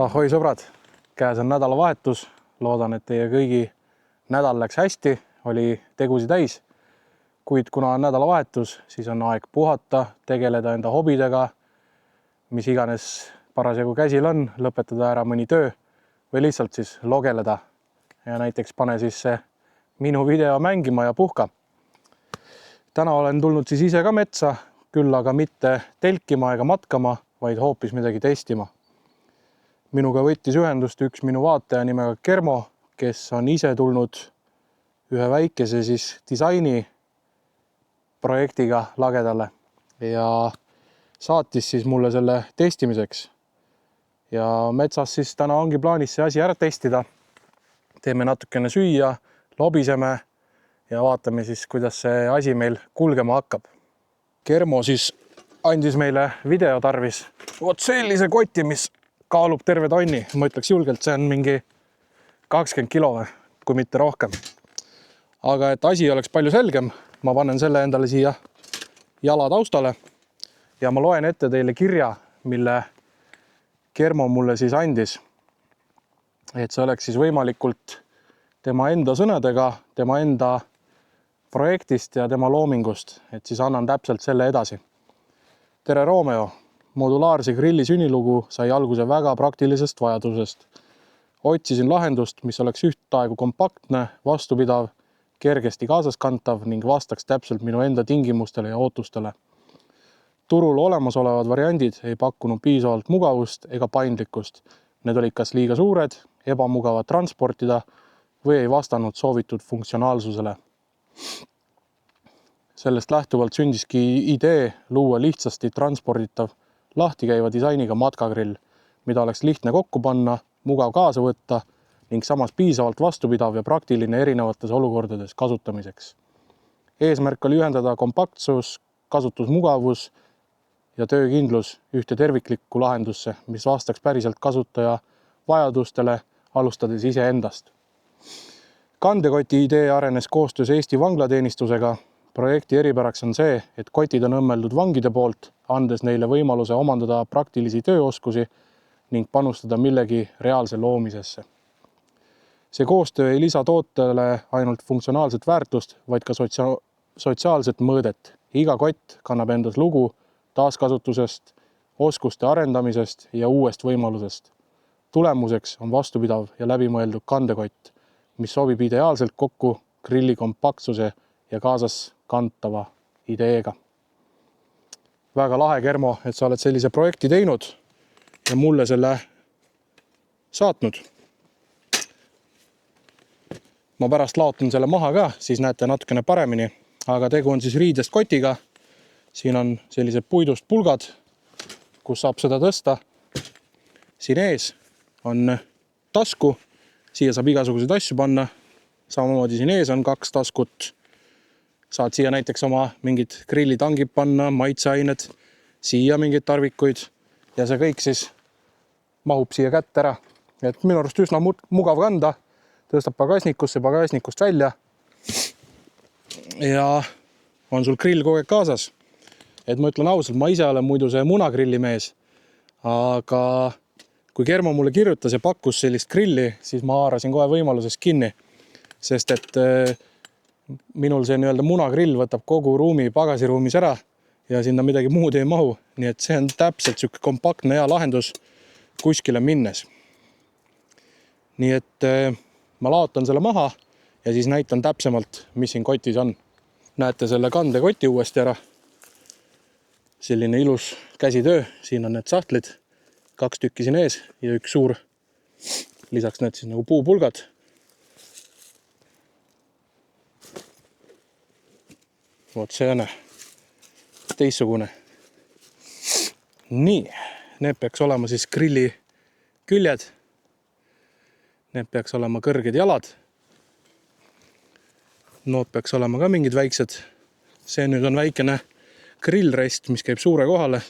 Ahoi sõbrad, käes on nädalavahetus, loodan, et teie kõigi nädal läks hästi, oli tegusi täis, kuid kuna on nädalavahetus, siis on aeg puhata, tegeleda enda hobidega, mis iganes parasjagu käsil on, lõpetada ära mõni töö või lihtsalt siis logeleda ja näiteks pane siis minu video mängima ja puhka. Täna olen tulnud siis ise ka metsa, küll aga mitte telkima ega matkama, vaid hoopis midagi testima. Minuga võttis ühendust üks minu vaataja nimega Kermo, kes on ise tulnud ühe väikese siis disaini projektiga lagedale ja saatis siis mulle selle testimiseks. Ja metsas siis täna ongi plaanis see asi ära testida. Teeme natukene süüa, lobiseme ja vaatame siis, kuidas see asi meil kulgema hakkab. Kermo siis andis meile video tarvis. Vot sellise koti, mis kaalub terve tonni. Ma ütleks julgelt, see on mingi 20 kilo, kui mitte rohkem. Aga et asi oleks palju selgem, ma panen selle endale siia jala taustale ja ma loen ette teile kirja, mille Kermo mulle siis andis. Et see oleks siis võimalikult tema enda sõnadega, tema enda projektist ja tema loomingust, et siis annan täpselt selle edasi. Tere Romeo! Modulaarse grilli sünnilugu sai alguse väga praktilisest vajadusest. Otsisin lahendust, mis oleks ühtaegu kompaktne, vastupidav, kergesti kaasaskantav ning vastaks täpselt minu enda tingimustele ja ootustele. Turul olemasolevad variandid ei pakkunud piisavalt mugavust ega paindlikkust. Need olid kas liiga suured, ebamugavad transportida või ei vastanud soovitud funktsionaalsusele. Sellest lähtuvalt sündiski idee luua lihtsasti transporditav lahti käiva disainiga matkagrill, mida oleks lihtne kokku panna, mugav kaasa võtta ning samas piisavalt vastupidav ja praktiline erinevates olukordades kasutamiseks. Eesmärk oli ühendada kompaktsus, kasutusmugavus ja töökindlus ühte terviklikku lahendusse, mis vastaks päriselt kasutaja vajadustele, alustades iseendast. Kandekoti idee arenes koostöös Eesti vanglateenistusega. Projekti eripäraks on see, et kotid on õmmeldud vangide poolt, andes neile võimaluse omandada praktilisi tööoskusi ning panustada millegi reaalse loomisesse. See koostöö ei lisa tootele ainult funktsionaalset väärtust, vaid ka sotsiaalset mõõdet. Iga kott kannab endas lugu taaskasutusest, oskuste arendamisest ja uuest võimalusest. Tulemuseks on vastupidav ja läbimõeldud kandekott, mis sobib ideaalselt kokku grilli kompaktsuse ja kaasas kantava ideega. Väga lahe, Kermo, et sa oled sellise projekti teinud ja mulle selle saatnud. Ma pärast laotan selle maha ka, siis näete natukene paremini, aga tegu on siis riidest kotiga. Siin on sellised puidust pulgad, kus saab seda tõsta. Siin ees on tasku, siia saab igasuguseid asju panna. Samamoodi siin ees on 2 taskut. Saad siia näiteks oma mingid grillitangid panna, maitseained, siia mingid tarvikuid ja see kõik siis mahub siia kätte ära. Et minu arust üsna mugav kanda, tõstab pagasnikust välja ja on sul grill kogu aeg kaasas. Et ma ütlen ausalt, ma ise olen muidu see munagrilli mees, aga kui Kermo mulle kirjutas ja pakkus sellist grilli, siis ma haarasin kohe võimalusest kinni, sest et minul see munagrill võtab kogu ruumi pagasiruumis ära ja sinna midagi muud ei mahu. Nii et see on täpselt siuke kompaktne hea lahendus kuskile minnes. Nii et ma laotan selle maha ja siis näitan täpsemalt, mis siin kotis on. Näete selle kandekoti uuesti ära. Selline ilus käsitöö. Siin on need sahtlid, 2 tükki siin ees ja üks suur. Lisaks need siis nagu puupulgad. Vot see on teistsugune. Nii, need peaks olema siis grilli küljed. Need peaks olema kõrged jalad. Nood peaks olema ka mingid väiksed. See nüüd on väikene grillrest, mis käib suure kohale.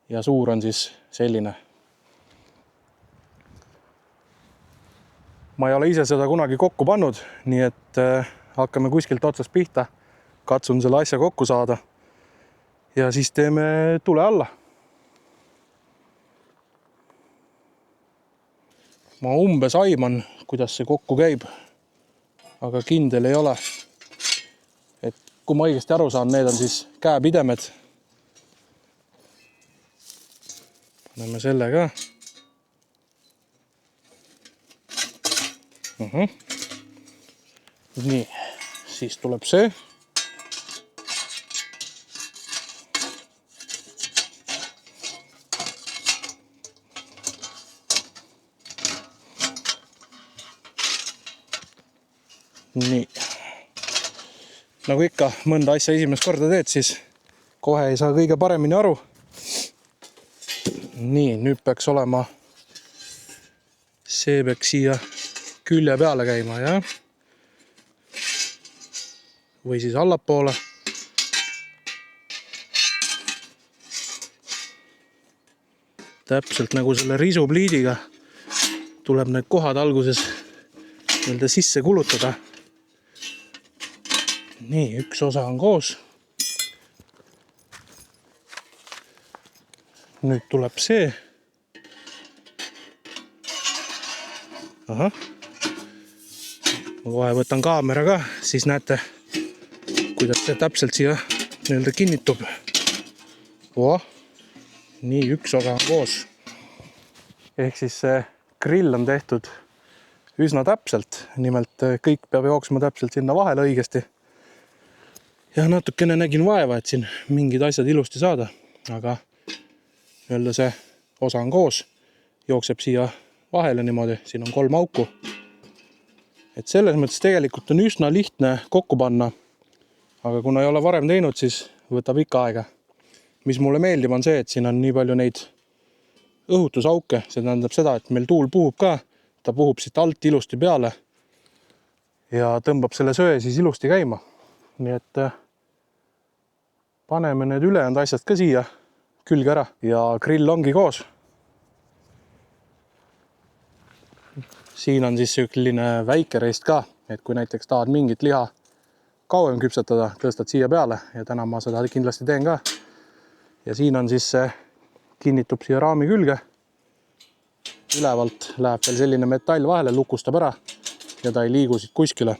Ja suur on siis selline. Ma ei ole ise seda kunagi kokku pannud, nii et hakkame kuskilt otsast pihta. Katsun selle asja kokku saada ja siis teeme tule alla. Ma umbes aiman, kuidas see kokku käib, aga kindel ei ole. Et kui ma õigesti aru saan, need on siis käepidemed. Paneme selle ka. Nii, siis tuleb see. Nii. Nagu ikka mõnda asja esimest korda teed, siis kohe ei saa kõige paremini aru. Nii, nüüd peaks olema, see peaks siia külje peale käima, jah? Või siis allapoole. Täpselt nagu selle risupliidiga tuleb need kohad alguses nii-öelda sisse kulutada. Nii, üks osa on koos. Nüüd tuleb see. Ahah. Ma kohe võtan kaamera ka, siis näete, kuidas see täpselt siia nii-öelda kinnitub. Nii, üks osa on koos. Ehk siis see grill on tehtud üsna täpselt. Nimelt kõik peab jooksma täpselt sinna vahele õigesti. Ja natukene nägin vaeva, et siin mingid asjad ilusti saada, aga nii-öelda see osa on koos, jookseb siia vahele niimoodi, siin on 3 auku. Et selles mõttes tegelikult on üsna lihtne kokku panna, aga kuna ei ole varem teinud, siis võtab ikka aega. Mis mulle meeldib on see, et siin on nii palju neid õhutusauke, see tähendab seda, et meil tuul puhub ka, ta puhub siit alt ilusti peale ja tõmbab selle söe siis ilusti käima. Nii et paneme need ülejäänud asjad ka siia külge ära ja grill ongi koos. Siin on siis selline väike reist ka, et kui näiteks tahad mingit liha kauem küpsetada, tõstad siia peale ja täna ma seda kindlasti teen ka. Ja siin on siis see kinnitub siia raami külge. Ülevalt läheb veel selline metall vahele, lukustab ära ja ta ei liigu siit kuskile.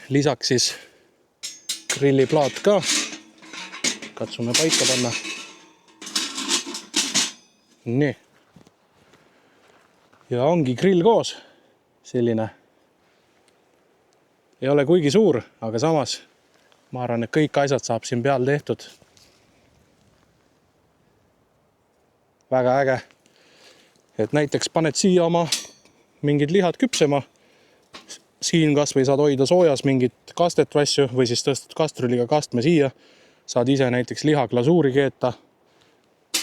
Lisaks siis grilliplaat ka. Katsume paika panna. Nii. Ja ongi grill koos. Selline. Ei ole kuigi suur, aga samas ma arvan, et kõik asjad saab siin peal tehtud. Väga äge. Et näiteks paned siia oma mingid lihad küpsema. Siin kas või saad hoida soojas mingit kastet vasju või siis tõstad kastruliga kastme siia. Saad ise näiteks liha glasuuri keeta.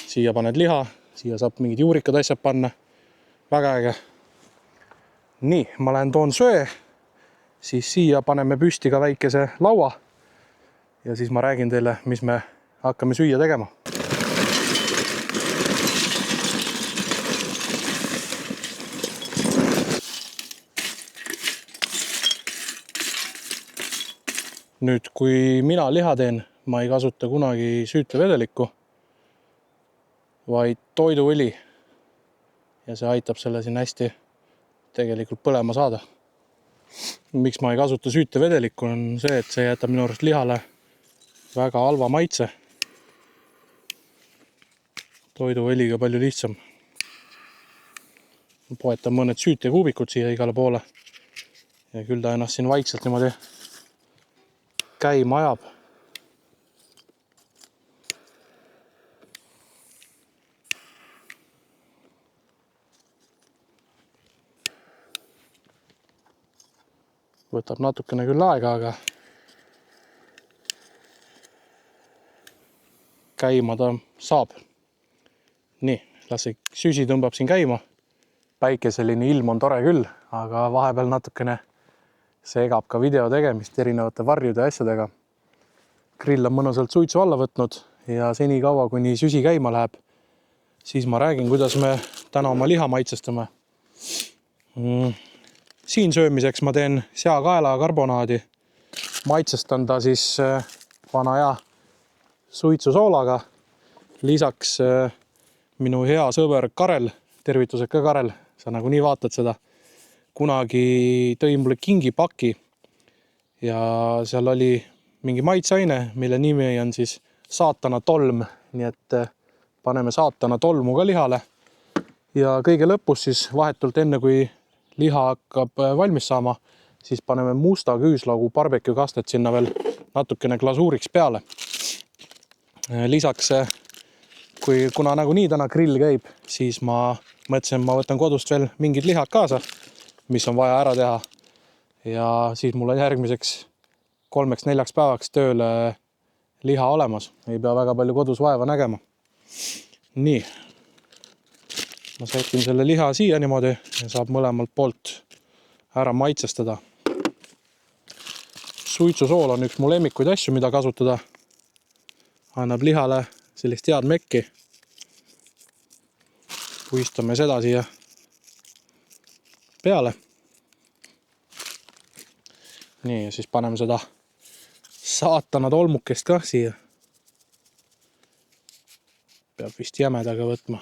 Siia paned liha, siia saab mingid juurikad asjad panna. Väga äge. Nii, ma lähen toon söe. Siis siia paneme püsti ka väikese laua. Ja siis ma räägin teile, mis me hakkame süüa tegema. Nüüd, kui mina liha teen, ma ei kasuta kunagi süütevedelikku, vaid toiduõli. Ja see aitab selle siin hästi tegelikult põlema saada. Miks ma ei kasuta süütevedelikku on see, et see jätab minu arust lihale väga halva maitse. Toiduõliga palju lihtsam. Poetan mõned süütekuubikud siia igale poole. Ja küll ta ennast siin vaikselt niimoodi käima ajab. Võtab natukene küll aega, aga käima ta saab. Nii, las see süsi tõmbab siin käima. Päikeseline ilm on tore küll, aga vahepeal natukene segab ka video tegemist erinevate varjude ja asjadega. Grill on mõnusalt suitsu alla võtnud ja seni kaua, kuni süsi käima läheb, siis ma räägin, kuidas me täna oma liha maitsestame. Siin söömiseks ma teen seakaela karbonaadi. Maitsestan ta siis vana hea suitsusoolaga. Lisaks minu hea sõber Karel, tervitused ka Karel, sa nagunii vaatad seda. Kunagi tõi mulle kingipaki ja seal oli mingi maitseaine, mille nimi on siis saatana tolm, nii et paneme saatana tolmu ka lihale ja kõige lõpus siis vahetult enne, kui liha hakkab valmis saama, siis paneme musta küüslaugu barbecue kastet sinna veel natukene glasuuriks peale. Lisaks, kuna nagunii täna grill käib, siis ma mõtlesin, ma võtan kodust veel mingid lihad kaasa, mis on vaja ära teha. Ja siis mul on järgmiseks 3-4 päevaks tööle liha olemas. Ei pea väga palju kodus vaeva nägema. Nii. Ma sätin selle liha siia niimoodi ja saab mõlemalt poolt ära maitsestada. Suitsusool on üks mu lemmikuid asju, mida kasutada. Annab lihale sellist head mekki. Puistame seda siia peale. Nii, ja siis paneme seda saatana tolmukest ka siia. Peab vist jämedaga võtma.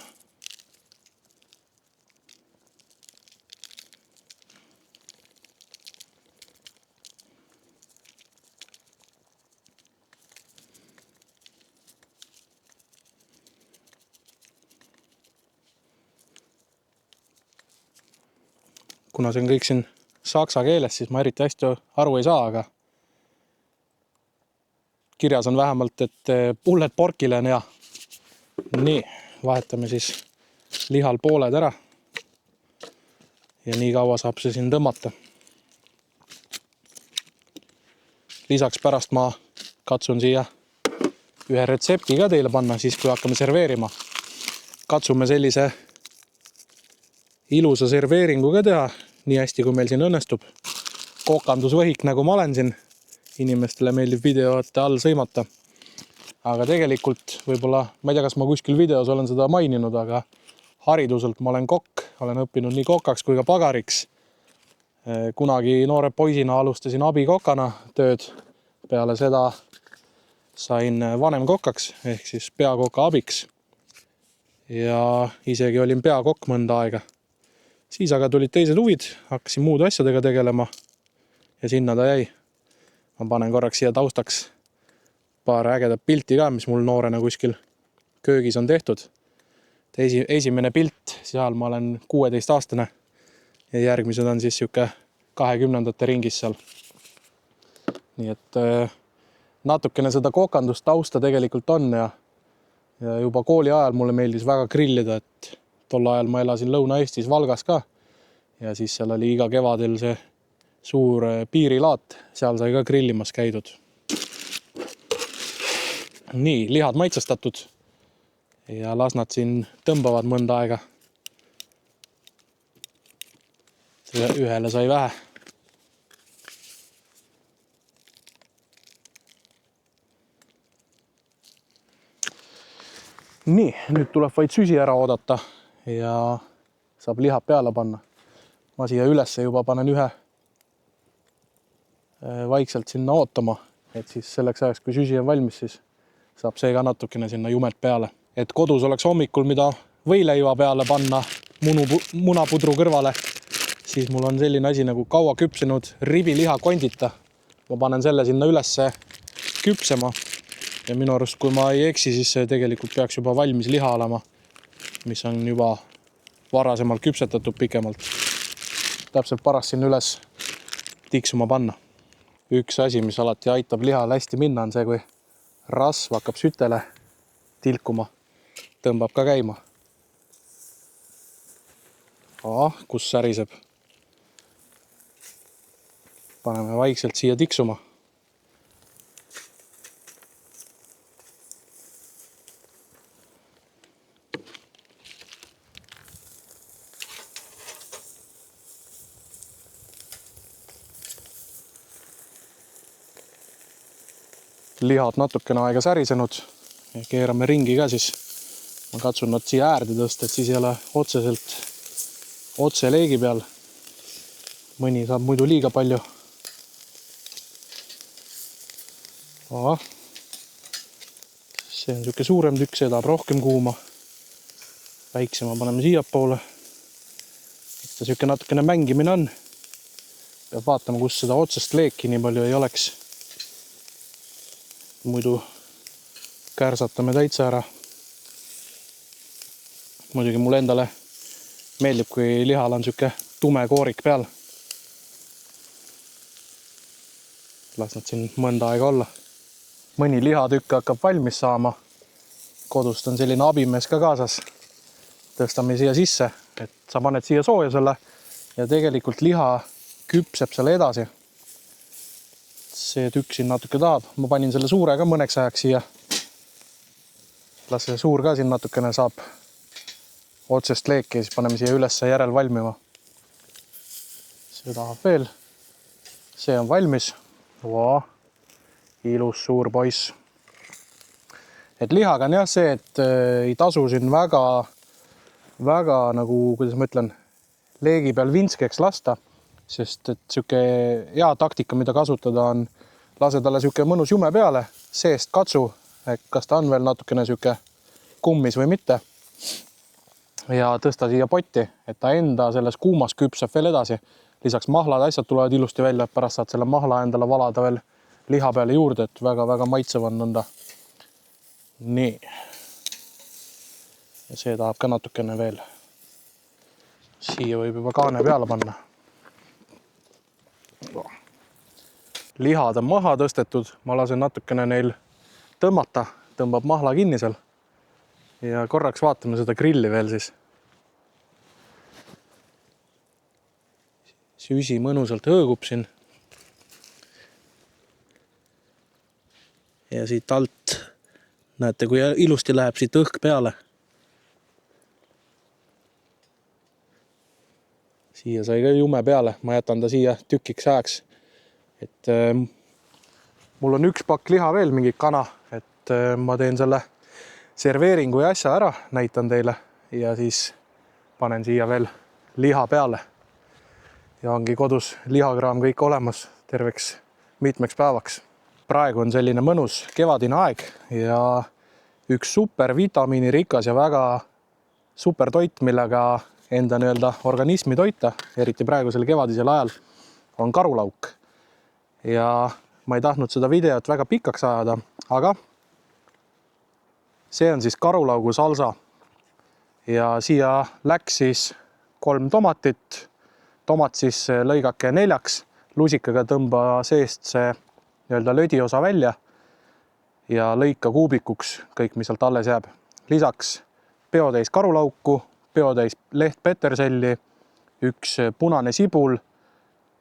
Kuna see on kõik siin saksa keeles, siis ma eriti hästi aru ei saa, aga kirjas on vähemalt, et pulled porkile on hea. Nii, vahetame siis lihal pooled ära ja nii kaua saab see siin tõmmata. Lisaks pärast ma katsun siia ühe retsepti ka teile panna, siis kui hakkame serveerima. Katsume sellise ilusa serveeringuga teha, nii hästi kui meil siin õnnestub. Kokandusvõhik, nagu ma olen siin, inimestele meeldib videote all sõimata. Aga tegelikult võib-olla, ma ei tea, kas ma kuskil videos olen seda maininud, aga hariduselt ma olen kokk, olen õppinud nii kokaks kui ka pagariks. Kunagi noore poisina alustasin abikokana tööd. Peale seda sain vanem kokaks, ehk siis peakoka abiks. Ja isegi olin peakokk mõnda aega. Siis aga tulid teised huvid, hakkasin muude asjadega tegelema ja sinna ta jäi. Ma panen korraks siia taustaks paar ägedat pilti ka, mis mul noorena kuskil köögis on tehtud. Esimene pilt, seal ma olen 16-aastane ja järgmised on siis siuke 20-ndate ringis seal. Nii et natukene seda kokandust tausta tegelikult on ja juba kooli ajal mulle meeldis väga grillida, et tol ajal ma elasin Lõuna-Eestis Valgas ka ja siis seal oli iga kevadel see suur piirilaat, seal sai ka grillimas käidud. Nii, lihad maitsestatud ja las nad siin tõmbavad mõnda aega. Ühele sai vähe. Nii, nüüd tuleb vaid süsi ära oodata ja saab lihad peale panna. Ma siia ülesse juba panen ühe vaikselt sinna ootama, et siis selleks ajaks, kui süsi on valmis, siis saab see ka natukene sinna jumelt peale. Et kodus oleks hommikul, mida võileiva peale panna munapudru kõrvale, siis mul on selline asi nagu kaua küpsenud ribiliha kondita. Ma panen selle sinna ülesse küpsema ja minu arust, kui ma ei eksi, siis see tegelikult peaks juba valmis liha olema, mis on juba varasemalt küpsetatud pikemalt. Täpselt paras siin üles tiksuma panna. Üks asi, mis alati aitab lihal hästi minna, on see, kui rasv hakkab sütele tilkuma, tõmbab ka käima. Kus säriseb. Paneme vaikselt siia tiksuma. Lihad natukene aega särisenud ja keerame ringi ka siis. Ma katsun nad siia äärde tõsta, et siis ei ole otse leegi peal. Mõni saab muidu liiga palju. See on siuke suurem tükk, see tahab rohkem kuuma. Väiksema paneme siia poole. ja siuke natukene mängimine on. Peab vaatama, kus seda otsest leeki nii palju ei oleks. Muidu kärsatame täitsa ära. Muidugi mulle endale meeldib, kui lihal on siuke tume koorik peal. Las nad siin mõnda aega olla. Mõni lihatükk hakkab valmis saama. Kodust on selline abimees ka kaasas. Tõstame siia sisse, et sa paned siia sooja selle ja tegelikult liha küpseb selle edasi. See tükk siin natuke tahab. Ma panin selle suure ka mõneks ajaks siia. Las see suur ka siin natukene saab otsest leeki ja siis paneme siia üles järel valmima. See tahab veel. See on valmis. Ilus suur poiss. Et lihaga on jah see, et ei tasu siin väga nagu, kuidas ma ütlen, leegi peal vintskeks lasta, sest et siuke hea taktika, mida kasutada on, lase talle siuke mõnus jume peale, seest katsu, kas ta on veel natukene siuke kummis või mitte. Ja tõsta siia potti, et ta enda selles kuumas küpseb veel edasi. Lisaks mahlad asjad tulevad ilusti välja, pärast saad selle mahla endale valada veel liha peale juurde, et väga-väga maitsev on ta. Nii. Ja see tahab ka natukene veel. Siia võib juba kaane peale panna. Lihad on maha tõstetud, ma lasen natukene neil tõmmata, tõmbab mahla kinni seal. Ja korraks vaatame seda grilli veel siis. Süsi mõnusalt hõõgub siin. Ja siit alt näete, kui ilusti läheb siit õhk peale. Siia sai ka jume peale, ma jätan ta siia tükiks ajaks. Et mul on üks pakk liha veel, mingi kana, et ma teen selle serveeringu ja asja ära, näitan teile ja siis panen siia veel liha peale. Ja ongi kodus lihakraam kõik olemas terveks mitmeks päevaks. Praegu on selline mõnus kevadine aeg ja üks super vitamiinirikas ja väga super toit, millega enda organismi toita, eriti praegusel kevadisel ajal, on karulauk. Ja ma ei tahtnud seda videot väga pikaks ajada, aga see on siis karulaugu salsa ja siia läks siis 3 tomatit. Tomat siis lõigake 4, lusikaga tõmba seest see lödiosa välja ja lõika kuubikuks kõik, mis sealt alles jääb. Lisaks peotäis karulauku, peotäis leht peterselli, 1 punane sibul,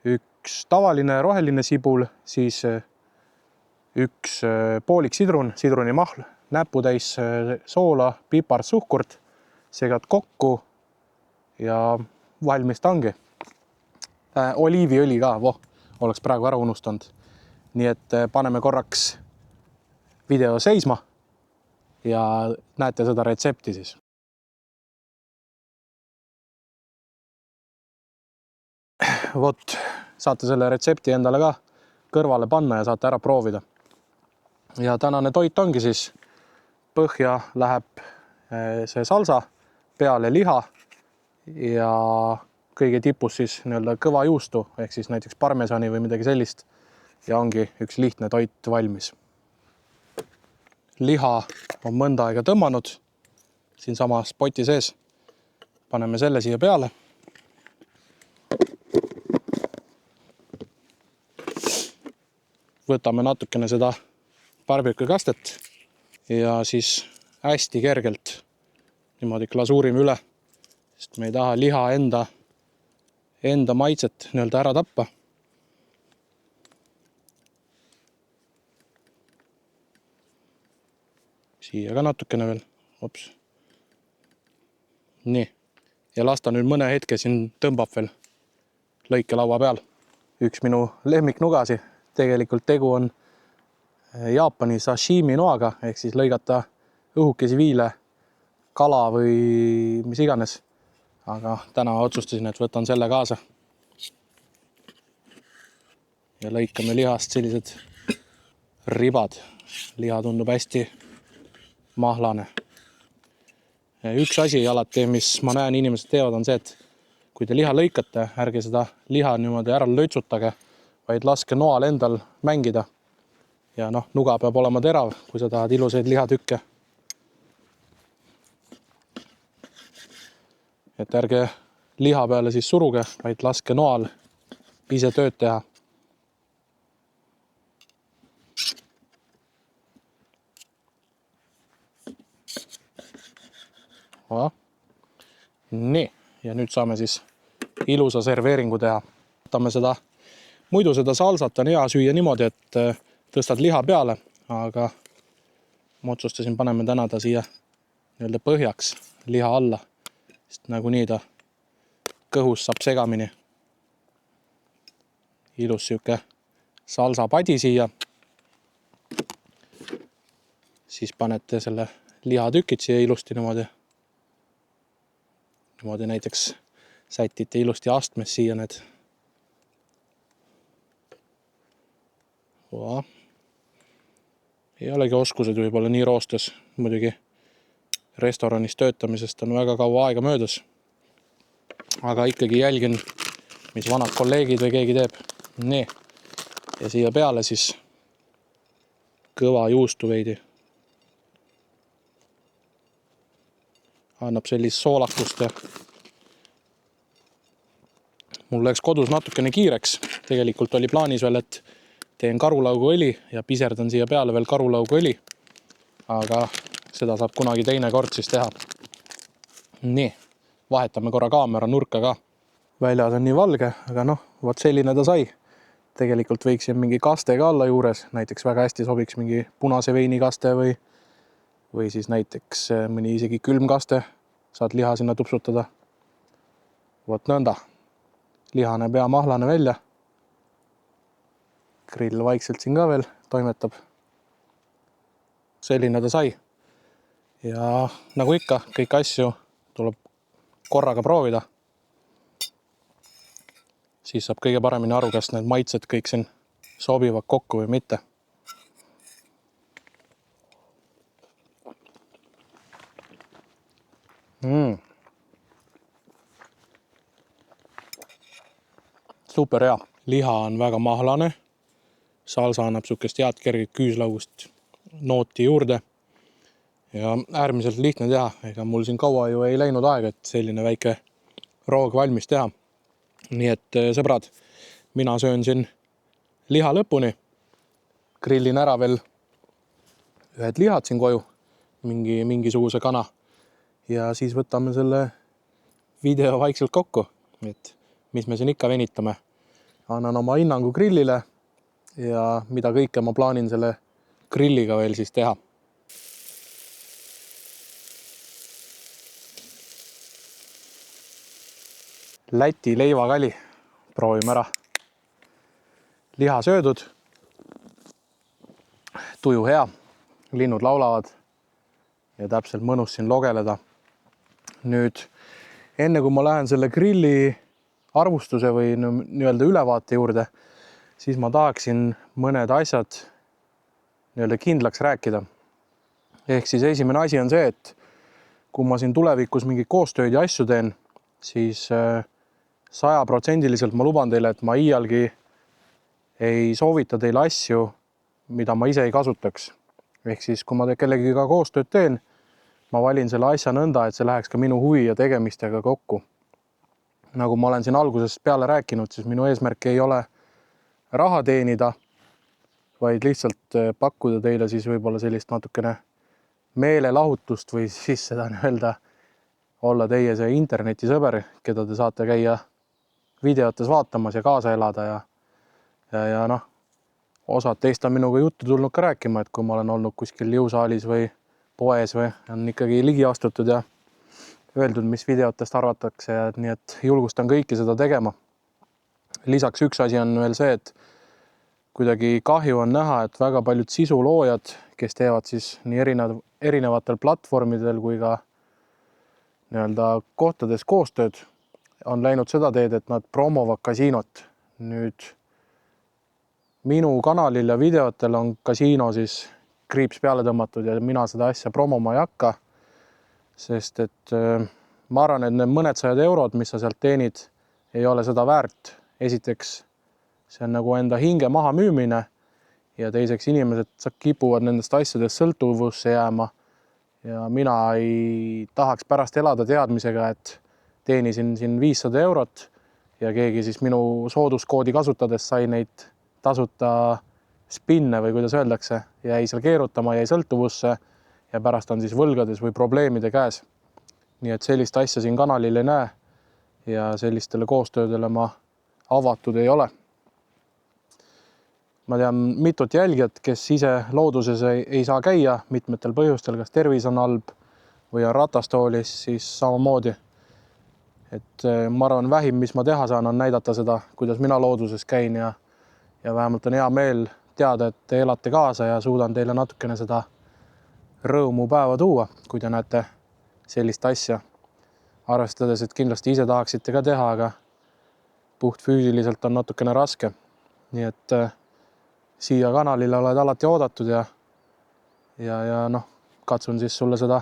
1 tavaline roheline sibul, siis 1 poolik sidrunimahl, näputäis soola, pipart, suhkurt, segad kokku ja valmis ta ongi. Oliiviõli ka, oleks praegu ära unustanud. Nii et paneme korraks video seisma ja näete seda retsepti siis. Saate selle retsepti endale ka kõrvale panna ja saate ära proovida. Ja tänane toit ongi siis, põhja läheb see salsa, peale liha ja kõige tipus siis kõva juustu, ehk siis näiteks parmesani või midagi sellist. Ja ongi üks lihtne toit valmis. Liha on mõnda aega tõmmanud siin sama spoti sees. Paneme selle siia peale. Võtame natukene seda barbecue-kastet ja siis hästi kergelt niimoodi glasuurime üle, sest me ei taha liha enda maitset ära tappa. Siia ka natukene veel. Nii. Ja lasta nüüd mõne hetke siin tõmbab veel lõikelaua peal. Üks minu lemmiknugasi. Tegelikult tegu on Jaapani sashimi noaga, ehk siis lõigata õhukesi viile, kala või mis iganes. Aga täna otsustasin, et võtan selle kaasa. Ja lõikame lihast sellised ribad. Liha tundub hästi mahlane. Üks asi alati, mis ma näen inimesed teevad, on see, et kui te liha lõikate, ärge seda liha niimoodi ära lõitsutage, vaid laske noal endal mängida. Ja noh, nuga peab olema terav, kui sa tahad ilusaid lihatükke. Et ärge liha peale siis suruge, vaid laske noal ise tööd teha. Nii, ja nüüd saame siis ilusa serveeringu teha. Võtame seda, muidu seda salsat on hea süüa niimoodi, et tõstad liha peale, aga ma otsustasin paneme täna ta siia nii-öelda põhjaks liha alla, sest nagunii ta kõhus saab segamini. Ilus siuke salsa padi siia. Siis panete selle lihatükid siia ilusti niimoodi. Niimoodi näiteks sätite ilusti astmes siia need. Ei olegi oskused võib-olla nii roostes. Muidugi restoranis töötamisest on väga kaua aega möödas. Aga ikkagi jälgin, mis vanad kolleegid või keegi teeb. Nii. Ja siia peale siis kõva juustu veidi. Annab sellist soolakust ja mul läks kodus natukene kiireks. Tegelikult oli plaanis veel, et teen karulauguõli ja piserdan siia peale veel karulauguõli. Aga seda saab kunagi teine kord siis teha. Nii, vahetame korra kaamera nurka ka. Väljas on nii valge, aga noh, võt selline ta sai. Tegelikult võiks mingi kaste ka olla juures. Näiteks väga hästi sobiks mingi punase veini kaste või siis näiteks mõni isegi külmkaste. Saad liha sinna tupsutada. Võt nõnda. Liha näeb hea mahlane välja. Grill vaikselt siin ka veel toimetab. Selline ta sai. Ja nagu ikka, kõik asju tuleb korraga proovida. Siis saab kõige paremini aru, kas need maitsed kõik siin sobivad kokku või mitte. Super hea. Liha on väga mahlane. Salsa annab sukest head kerget küüslaugust nooti juurde. Ja äärmiselt lihtne teha. Ega mul siin kaua ju ei läinud aega, et selline väike roog valmis teha. Nii et sõbrad, mina söön siin liha lõpuni. Grillin ära veel ühed lihad siin koju. Mingisuguse kana. Ja siis võtame selle video vaikselt kokku. Et mis me siin ikka venitame. Annan oma hinnangu grillile ja mida kõike ma plaanin selle grilliga veel siis teha. Läti leivakali. Proovime ära. Liha söödud. Tuju hea. Linnud laulavad ja täpselt mõnus siin logeleda. Nüüd, enne kui ma lähen selle grilli arvustuse või nii-öelda ülevaate juurde, siis ma tahaksin mõned asjad nii-öelda kindlaks rääkida. Ehk siis esimene asi on see, et kui ma siin tulevikus mingi koostööd ja asju teen, siis 100% ma luban teile, et ma iialgi ei soovita teile asju, mida ma ise ei kasutaks. Ehk siis, kui ma kellegi ka koostööd teen, ma valin selle asja nõnda, et see läheks ka minu huvi ja tegemistega kokku. Nagu ma olen siin algusest peale rääkinud, siis minu eesmärk ei ole raha teenida, vaid lihtsalt pakkuda teile siis võib-olla sellist natukene meelelahutust või siis seda nii-öelda olla teie see internetisõber, keda te saate käia videotes vaatamas ja kaasa elada ja noh, osad teist on minuga juttu tulnud ka rääkima, et kui ma olen olnud kuskil jõusaalis või poes või on ikkagi ligi astutud ja öeldud, mis videotest arvatakse ja nii, et julgustan kõiki seda tegema. Lisaks üks asi on veel see, et kuidagi kahju on näha, et väga paljud sisuloojad, kes teevad siis nii erinevatel platvormidel kui ka nii-öelda kohtades koostööd, on läinud seda teed, et nad promovad kasiinot. Nüüd minu kanalil ja videotel on kasiino siis kriips peale tõmmatud ja mina seda asja promoma ei hakka, sest et ma arvan, et need mõned sajad eurod, mis sa sealt teenid, ei ole seda väärt. Esiteks, see on nagu enda hinge maha müümine ja teiseks inimesed kipuvad nendest asjadest sõltuvusse jääma. Ja mina ei tahaks pärast elada teadmisega, et teenisin siin 500 eurot ja keegi siis minu sooduskoodi kasutades sai neid tasuta spinne või kuidas öeldakse, jäi seal keerutama, jäi sõltuvusse ja pärast on siis võlgades või probleemide käes. Nii et sellist asja siin kanalil ei näe ja sellistele koostöödele ma avatud ei ole. Ma tean mitut jälgijat, kes ise looduses ei saa käia mitmetel põhjustel, kas tervis on halb või on ratastoolis, siis samamoodi. Et ma arvan, vähim, mis ma teha saan, on näidata seda, kuidas mina looduses käin ja vähemalt on hea meel teada, et te elate kaasa ja suudan teile natukene seda rõõmu päeva tuua, kui te näete sellist asja. Arvestades, et kindlasti ise tahaksite ka teha, aga puht füüsiliselt on natukene raske. Nii et siia kanalile oled alati oodatud ja katsun siis sulle seda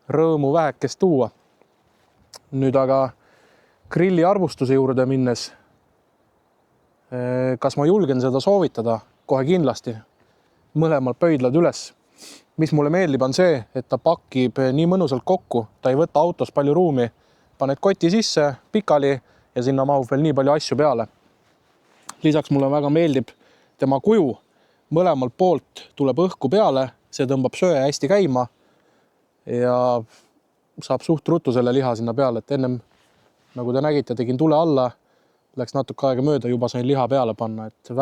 rõõmu vähekest tuua. Nüüd aga grilli arvustuse juurde minnes, kas ma julgen seda soovitada? Kohe kindlasti. Mõlemad pöidlad üles. Mis mulle meeldib on see, et ta pakib nii mõnusalt kokku, ta ei võta autos palju ruumi, paned koti sisse, pikali ja sinna mahub veel nii palju asju peale. Lisaks mulle väga meeldib tema kuju, mõlemalt poolt tuleb õhku peale, see tõmbab söe hästi käima ja saab suht ruttu selle liha sinna peale, et ennem, nagu te nägite, tegin tule alla, läks natuke aega mööda, juba sain liha peale panna, et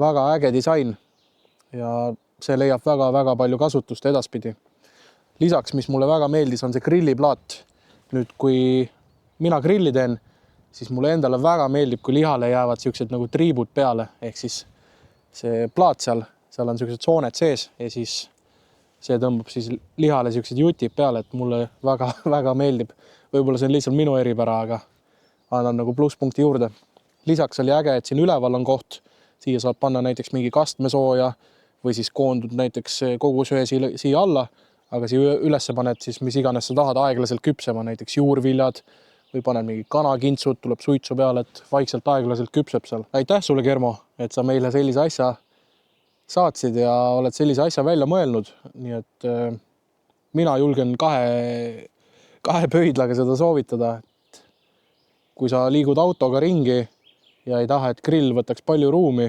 väga äge disain ja see leiab väga palju kasutust edaspidi. Lisaks, mis mulle väga meeldis, on see grilliplaat. Nüüd, kui mina grilli teen, siis mulle endale väga meeldib, kui lihale jäävad siuksed nagu triibud peale, ehk siis see plaat seal on siuksed sooned sees ja siis see tõmbab siis lihale siuksed jutid peale, et mulle väga meeldib. Võib-olla see on lihtsalt minu eripära, aga annan nagu plusspunkti juurde. Lisaks oli äge, et siin üleval on koht, siia saab panna näiteks mingi kastmesooja või siis koondud näiteks kogu söe siia alla, aga siia üles paned siis mis iganes sa tahad aeglaselt küpsema, näiteks juurviljad või paned mingi kanakintsud, tuleb suitsu peale, et vaikselt aeglaselt küpseb seal. Aitäh sulle, Kermo, et sa meile sellise asja saatsid ja oled sellise asja välja mõelnud. Nii et mina julgen kahe pöidlaga seda soovitada. Kui sa liigud autoga ringi ja ei taha, et grill võtaks palju ruumi,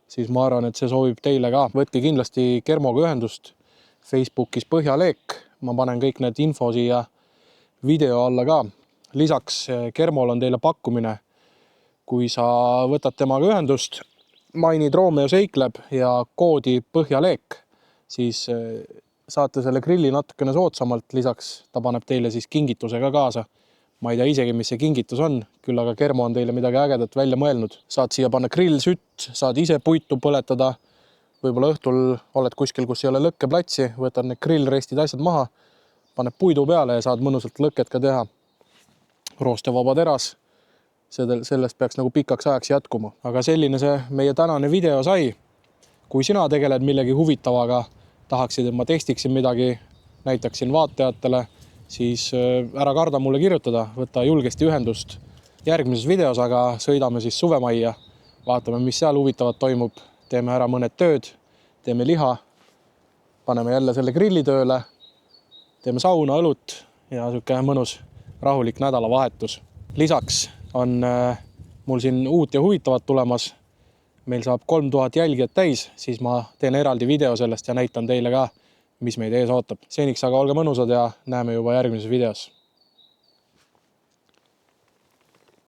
siis ma arvan, et see soovib teile ka. Võtke kindlasti Kermoga ühendust Facebookis Põhjaleek. Ma panen kõik need info siia video alla ka. Lisaks Kermol on teile pakkumine. Kui sa võtad temaga ühendust, mainid Romeo Seikleb ja koodi Põhjaleek, siis saate selle grilli natukene soodsamalt. Lisaks ta paneb teile siis kingitusega kaasa. Ma ei tea isegi, mis see kingitus on, küll aga Kermo on teile midagi ägedat välja mõelnud. Saad siia panna grillsütt, saad ise puitu põletada. Võib-olla õhtul oled kuskil, kus ei ole lõkkeplatsi, võtad need grillrestid asjad maha, paned puidu peale ja saad mõnusalt lõket ka teha. Roostevaba teras, sellest peaks nagu pikaks ajaks jätkuma. Aga selline see meie tänane video sai. Kui sina tegeled millegi huvitavaga, tahaksid, et ma testiksin midagi, näitaksin vaatajatele, siis ära karda mulle kirjutada, võta julgesti ühendust järgmises videos, aga sõidame siis suvemajja, vaatame, mis seal huvitavat toimub, teeme ära mõned tööd, teeme liha, paneme jälle selle grilli tööle, teeme sauna, õlut ja siuke mõnus rahulik nädalavahetus. Lisaks on mul siin uut ja huvitavat tulemas. Meil saab 3000 jälgijat täis, siis ma teen eraldi video sellest ja näitan teile ka, mis meid ees ootab. Seniks aga olge mõnusad ja näeme juba järgmises videos.